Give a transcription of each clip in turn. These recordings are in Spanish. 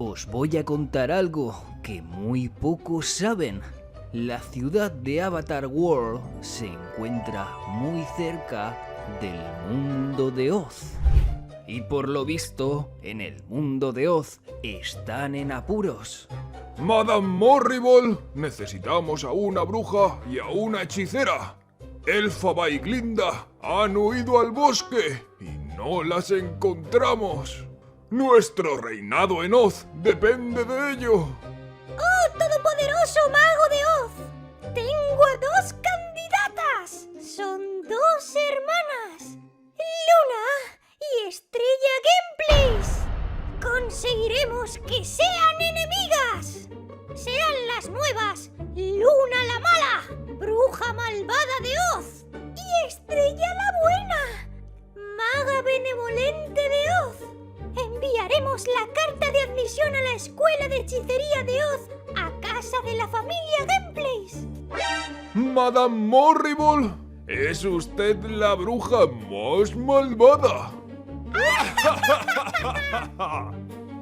Os voy a contar algo que muy pocos saben. La ciudad de Avatar World se encuentra muy cerca del mundo de Oz. Y por lo visto, en el mundo de Oz están en apuros. Madame Morrible, necesitamos a una bruja y a una hechicera. Elphaba y Glinda han huido al bosque y no las encontramos. Nuestro reinado en Oz depende de ello. ¡Oh, todopoderoso mago de Oz! Tengo a dos candidatas. Son dos hermanas, Luna y Estrella Gameplays. Conseguiremos que sean enemigas. Sean las nuevas Luna la mala, bruja malvada de Oz, y Estrella la buena, maga benevolente de Oz. Enviaremos la carta de admisión a la escuela de hechicería de Oz a casa de la familia Gameplays. Madame Morrible, es usted la bruja más malvada.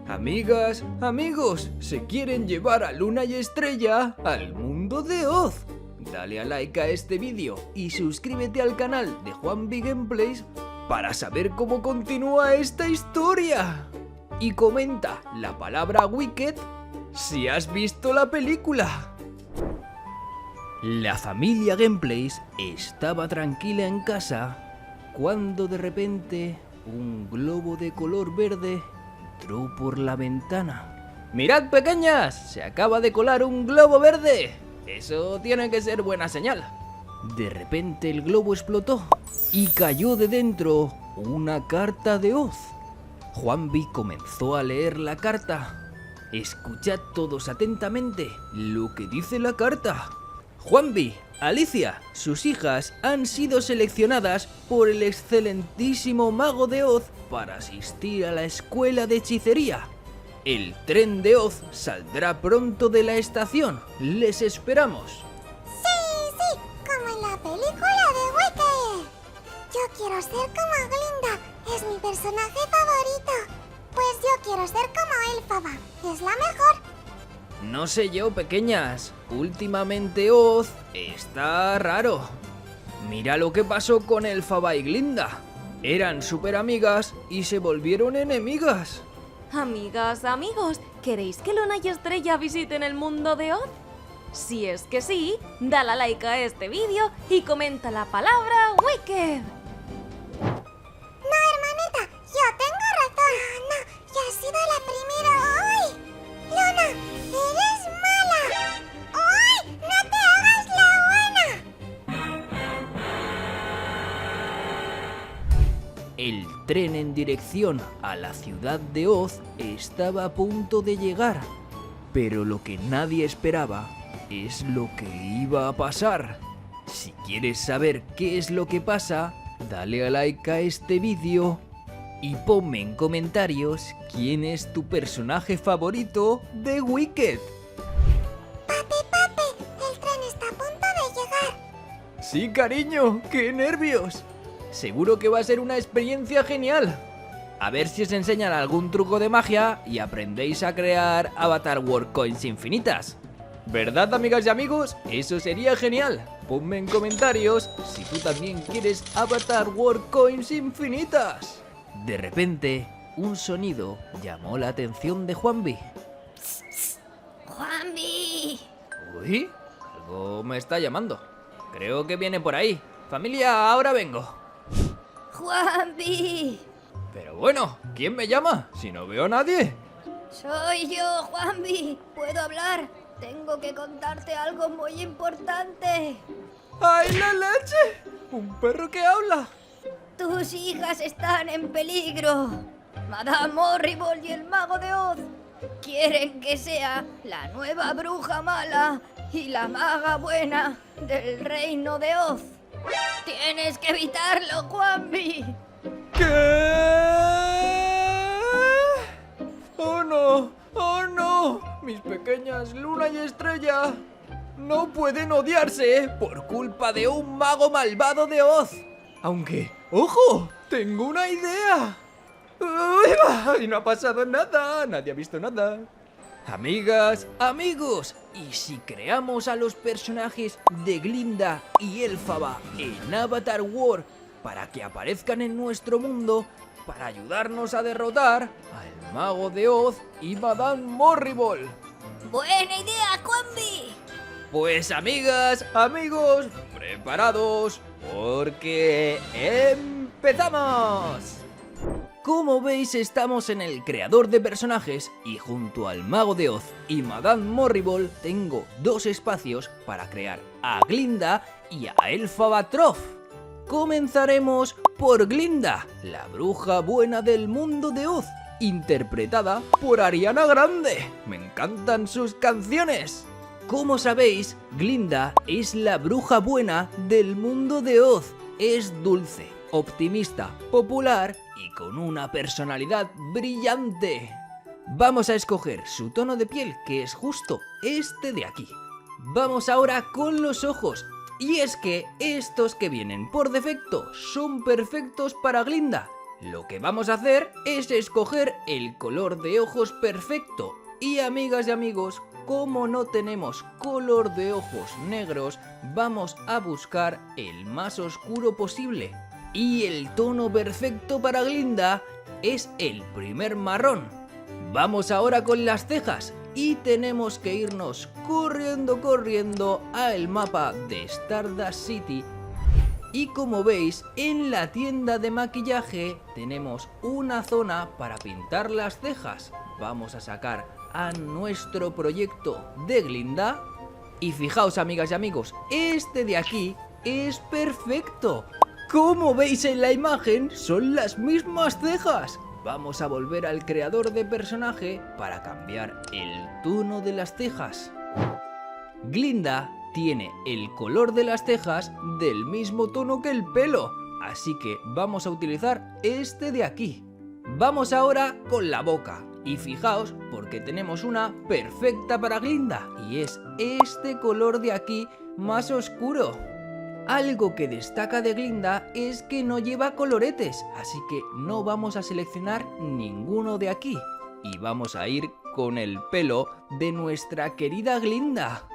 Amigas, amigos, se quieren llevar a Luna y Estrella al mundo de Oz. Dale a like a este vídeo y suscríbete al canal de Juanvi Gameplays para saber cómo continúa esta historia. Y comenta la palabra Wicked si has visto la película. La familia Gameplays estaba tranquila en casa cuando de repente un globo de color verde entró por la ventana. ¡Mirad, pequeñas! ¡Se acaba de colar un globo verde! Eso tiene que ser buena señal. De repente el globo explotó y cayó de dentro una carta de Oz. Juanvi comenzó a leer la carta. Escuchad todos atentamente lo que dice la carta. Juanvi, Alicia, sus hijas han sido seleccionadas por el excelentísimo mago de Oz para asistir a la escuela de hechicería. El tren de Oz saldrá pronto de la estación. Les esperamos. Sí, como en la película de Wicked. Yo quiero ser como Glinda, es mi personaje favorito. Pues yo quiero ser como Elphaba, es la mejor. No sé yo, pequeñas. Últimamente Oz está raro. Mira lo que pasó con Elphaba y Glinda. Eran súper amigas y se volvieron enemigas. Amigas, amigos, ¿queréis que Luna y Estrella visiten el mundo de Oz? Si es que sí, dale a like a este vídeo y comenta la palabra Wicked. No, hermanita, yo tengo razón. No, yo he sido la primera hoy. Luna, eres mala. ¡Uy! ¡No te hagas la buena! El tren en dirección a la ciudad de Oz estaba a punto de llegar, pero lo que nadie esperaba es lo que iba a pasar. Si quieres saber qué es lo que pasa, dale a like a este vídeo y ponme en comentarios quién es tu personaje favorito de Wicked. Papi, el tren está a punto de llegar. Sí, cariño, qué nervios. Seguro que va a ser una experiencia genial. A ver si os enseñan algún truco de magia y aprendéis a crear Avatar World Coins infinitas. ¿Verdad, amigas y amigos? Eso sería genial. Ponme en comentarios si tú también quieres Avatar World Coins infinitas. De repente, un sonido llamó la atención de Juanvi. ¡Juanvi! Uy, algo me está llamando. Creo que viene por ahí. Familia, ahora vengo. ¡Juanvi! Pero bueno, ¿quién me llama? Si no veo a nadie. Soy yo, Juanvi. ¿Puedo hablar? Tengo que contarte algo muy importante. ¡Ay, la leche! ¡Un perro que habla! Tus hijas están en peligro. Madame Morrible y el mago de Oz quieren que sea la nueva bruja mala y la maga buena del reino de Oz. Tienes que evitarlo, Juanvi. ¿Qué? ¡Oh no! ¡Oh no! Mis pequeñas Luna y Estrella no pueden odiarse por culpa de un mago malvado de Oz. Aunque, ¡ojo! ¡Tengo una idea! ¡Ay, no ha pasado nada! Nadie ha visto nada. Amigas, amigos, ¿y si creamos a los personajes de Glinda y Elphaba en Avatar World para que aparezcan en nuestro mundo para ayudarnos a derrotar al Mago de Oz y Madame Morrible? Buena idea, Juanvi. Pues amigas, amigos, preparados porque ¡empezamos! Como veis, estamos en el creador de personajes y junto al Mago de Oz y Madame Morrible tengo dos espacios para crear a Glinda y a Elphaba Trough. Comenzaremos por Glinda, la bruja buena del mundo de Oz, interpretada por Ariana Grande. Me encantan sus canciones. Como sabéis, Glinda es la bruja buena del mundo de Oz. Es dulce, optimista, popular y con una personalidad brillante. Vamos a escoger su tono de piel, que es justo este de aquí. Vamos ahora con los ojos. Y es que estos que vienen por defecto son perfectos para Glinda. Lo que vamos a hacer es escoger el color de ojos perfecto. Y amigas y amigos, como no tenemos color de ojos negros, vamos a buscar el más oscuro posible. Y el tono perfecto para Glinda es el primer marrón. Vamos ahora con las cejas y tenemos que irnos corriendo al mapa de Stardust City. Y como veis, en la tienda de maquillaje tenemos una zona para pintar las cejas. Vamos a sacar a nuestro proyecto de Glinda. Y fijaos, amigas y amigos, este de aquí es perfecto. Como veis en la imagen, son las mismas cejas. Vamos a volver al creador de personaje para cambiar el tono de las cejas. Glinda tiene el color de las cejas del mismo tono que el pelo, así que vamos a utilizar este de aquí. Vamos ahora con la boca. Y fijaos, porque tenemos una perfecta para Glinda, y es este color de aquí más oscuro. Algo que destaca de Glinda es que no lleva coloretes, así que no vamos a seleccionar ninguno de aquí. Y vamos a ir con el pelo de nuestra querida Glinda.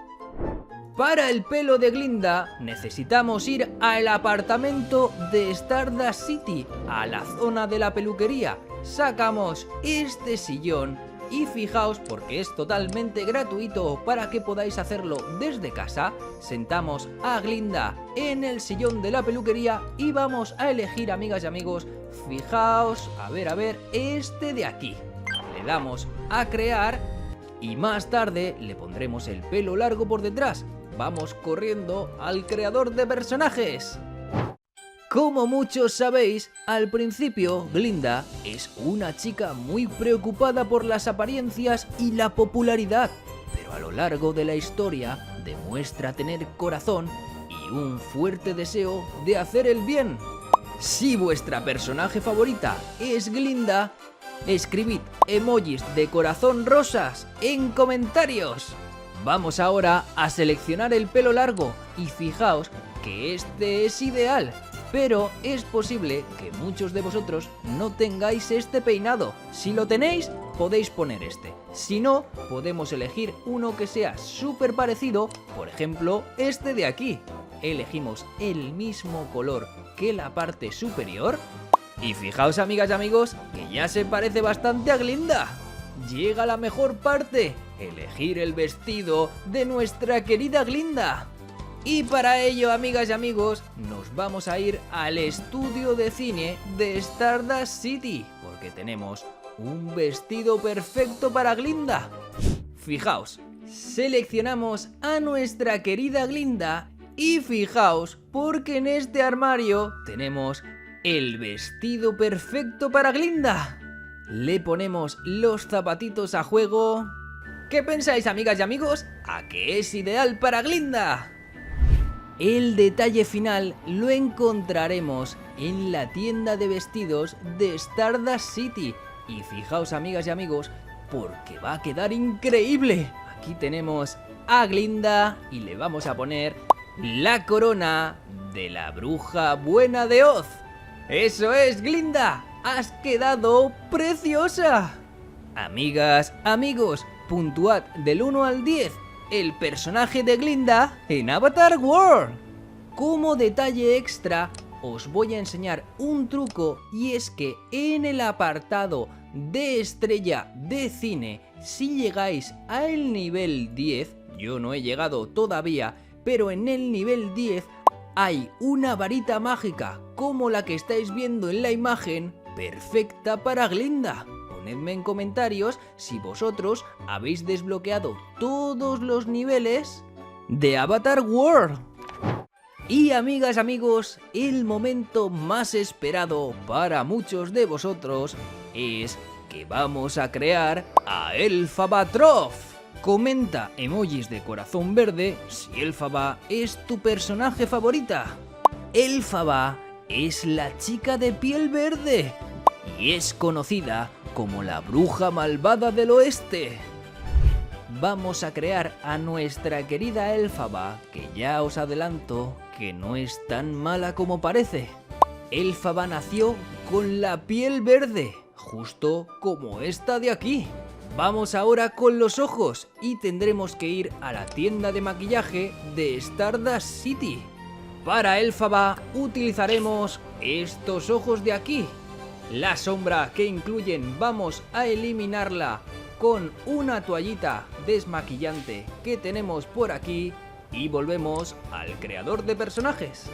Para el pelo de Glinda necesitamos ir al apartamento de Stardust City, a la zona de la peluquería. Sacamos este sillón y fijaos, porque es totalmente gratuito para que podáis hacerlo desde casa, sentamos a Glinda en el sillón de la peluquería y vamos a elegir, amigas y amigos, fijaos, a ver, este de aquí. Le damos a crear y más tarde le pondremos el pelo largo por detrás. Vamos corriendo al creador de personajes. Como muchos sabéis, al principio Glinda es una chica muy preocupada por las apariencias y la popularidad, pero a lo largo de la historia demuestra tener corazón y un fuerte deseo de hacer el bien. Si vuestra personaje favorita es Glinda, escribid emojis de corazón rosas en comentarios. Vamos ahora a seleccionar el pelo largo y fijaos que este es ideal. Pero es posible que muchos de vosotros no tengáis este peinado. Si lo tenéis, podéis poner este. Si no, podemos elegir uno que sea súper parecido, por ejemplo, este de aquí. Elegimos el mismo color que la parte superior. Y fijaos, amigas y amigos, que ya se parece bastante a Glinda. Llega la mejor parte, elegir el vestido de nuestra querida Glinda. Y para ello, amigas y amigos, nos vamos a ir al estudio de cine de Stardust City, porque tenemos un vestido perfecto para Glinda. Fijaos, seleccionamos a nuestra querida Glinda y fijaos, porque en este armario tenemos el vestido perfecto para Glinda. Le ponemos los zapatitos a juego. ¿Qué pensáis, amigas y amigos? ¿A que es ideal para Glinda? El detalle final lo encontraremos en la tienda de vestidos de Stardust City. Y fijaos, amigas y amigos, porque va a quedar increíble. Aquí tenemos a Glinda y le vamos a poner la corona de la bruja buena de Oz. ¡Eso es, Glinda! ¡Has quedado preciosa! Amigas, amigos, puntuad del 1 al 10 el personaje de Glinda en Avatar World. Como detalle extra, os voy a enseñar un truco, y es que en el apartado de estrella de cine, si llegáis al nivel 10, yo no he llegado todavía, pero en el nivel 10 hay una varita mágica como la que estáis viendo en la imagen, perfecta para Glinda. Ponedme en comentarios si vosotros habéis desbloqueado todos los niveles de Avatar World. Y amigas, amigos, el momento más esperado para muchos de vosotros es que vamos a crear a Elphaba Trough. Comenta emojis de corazón verde si Elphaba es tu personaje favorita. Elphaba es la chica de piel verde y es conocida como la bruja malvada del oeste. Vamos a crear a nuestra querida Elphaba, que ya os adelanto que no es tan mala como parece. Elphaba nació con la piel verde, justo como esta de aquí. Vamos ahora con los ojos y tendremos que ir a la tienda de maquillaje de Stardust City. Para Elphaba utilizaremos estos ojos de aquí. La sombra que incluyen vamos a eliminarla con una toallita desmaquillante que tenemos por aquí y volvemos al creador de personajes.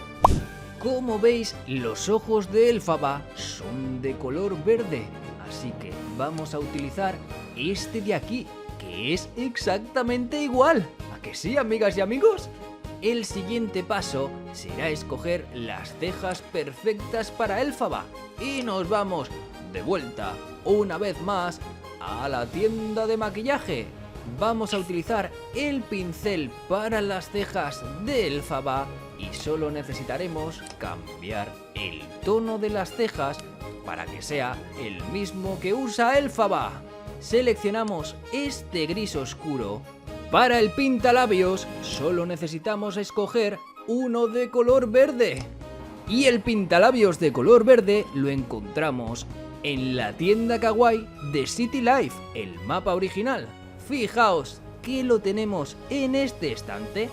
Como veis, los ojos de Elphaba son de color verde, así que vamos a utilizar este de aquí, que es exactamente igual. ¿A que sí, amigas y amigos? El siguiente paso será escoger las cejas perfectas para Elphaba y nos vamos de vuelta una vez más a la tienda de maquillaje. Vamos a utilizar el pincel para las cejas de Elphaba y solo necesitaremos cambiar el tono de las cejas para que sea el mismo que usa Elphaba. Seleccionamos este gris oscuro. Para el pintalabios solo necesitamos escoger uno de color verde. Y el pintalabios de color verde lo encontramos en la tienda kawaii de City Life, el mapa original. Fijaos que lo tenemos en este estante.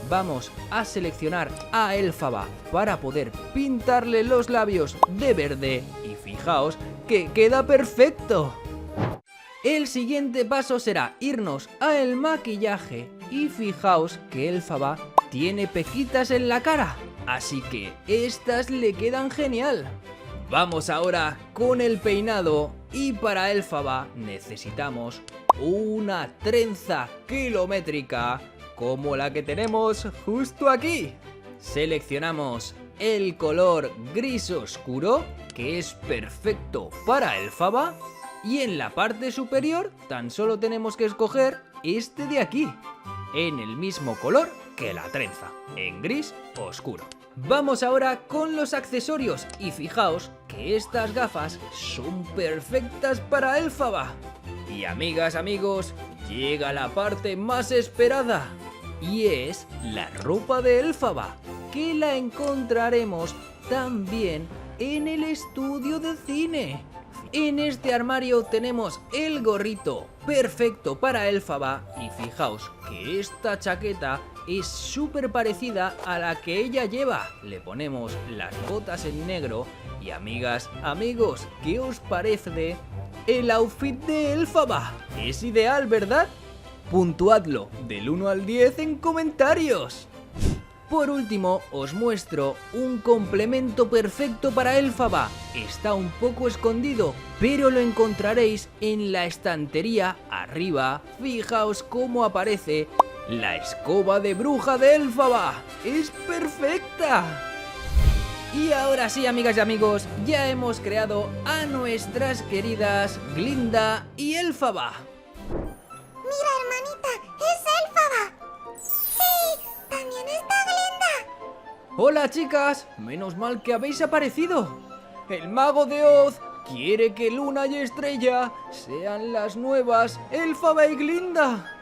Vamos a seleccionar a Elphaba para poder pintarle los labios de verde y fijaos que queda perfecto. El siguiente paso será irnos al maquillaje y fijaos que Elphaba tiene pequitas en la cara, así que estas le quedan genial. Vamos ahora con el peinado y para Elphaba necesitamos una trenza kilométrica como la que tenemos justo aquí. Seleccionamos el color gris oscuro, que es perfecto para Elphaba, y en la parte superior tan solo tenemos que escoger este de aquí, en el mismo color que la trenza, en gris oscuro. Vamos ahora con los accesorios y fijaos que estas gafas son perfectas para Elphaba. Y amigas, amigos, llega la parte más esperada y es la ropa de Elphaba, que la encontraremos también en el estudio de cine. En este armario tenemos el gorrito perfecto para Elphaba y fijaos que esta chaqueta es súper parecida a la que ella lleva. Le ponemos las botas en negro y amigas, amigos, ¿qué os parece el outfit de Elphaba? Es ideal, ¿verdad? Puntuadlo del 1 al 10 en comentarios. Por último, os muestro un complemento perfecto para Elphaba. Está un poco escondido, pero lo encontraréis en la estantería arriba. Fijaos cómo aparece la escoba de bruja de Elphaba. ¡Es perfecta! Y ahora sí, amigas y amigos, ya hemos creado a nuestras queridas Glinda y Elphaba. Mira, hermanita, es Elphaba. Sí, también está Glinda. Hola chicas, menos mal que habéis aparecido. El mago de Oz quiere que Luna y Estrella sean las nuevas Elphaba y Glinda.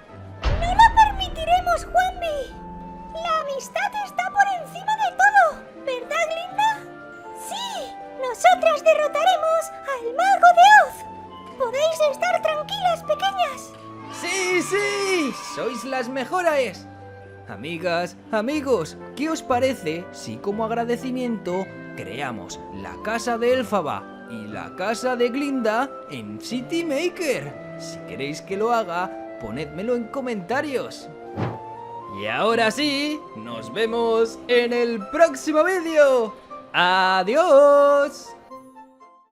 ¡No lo permitiremos, Juanmi! La amistad está por encima de todo, ¿verdad, Glinda? Sí, nosotras derrotaremos al Mago de Oz. Podéis estar tranquilas, pequeñas. ¡Sí, sí! ¡Sois las mejores! Amigas, amigos, ¿qué os parece si como agradecimiento creamos la casa de Elphaba y la casa de Glinda en City Maker? Si queréis que lo haga, ponedmelo en comentarios. Y ahora sí, nos vemos en el próximo vídeo. ¡Adiós!